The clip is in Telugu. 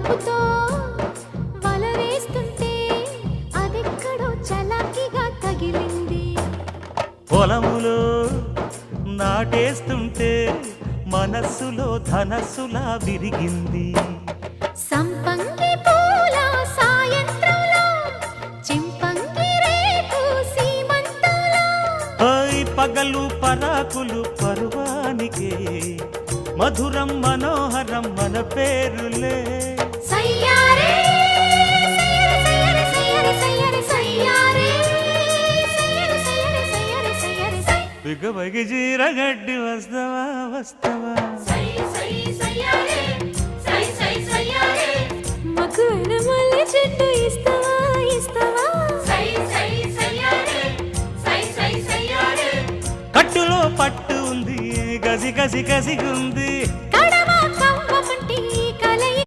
వలపుతో వల వేస్తుంటే అదెక్కడో చలాకిగా తగిలింది. పొలములో నాటేస్తుంటే మనస్సులో ధనస్సులా విరిగింది. సంపంగి పూల సాయంత్రంలో చింపంగి రేకు సీమంతంలో పగలు పరాకులు పర్వానికే మధురం మనోహరం మన పేరులే. సయ్యారే సయ్యారే సయ్యారే సయ్యారే సయ్యారే సయ్యారే సయ్యారే సయ్యారే సయ్యారే సై బిగబగి జీరగడ్డి వస్తవా వస్తవా సై సై సయ్యారే సై సై సయ్యారే మకువన మల్లె చెట్టు ఇస్తవా ఇస్తవా సై సై సయ్యారే సై సై సయ్యారే కట్టులో పట్టు ఉంది గసి గసి గసిగుంది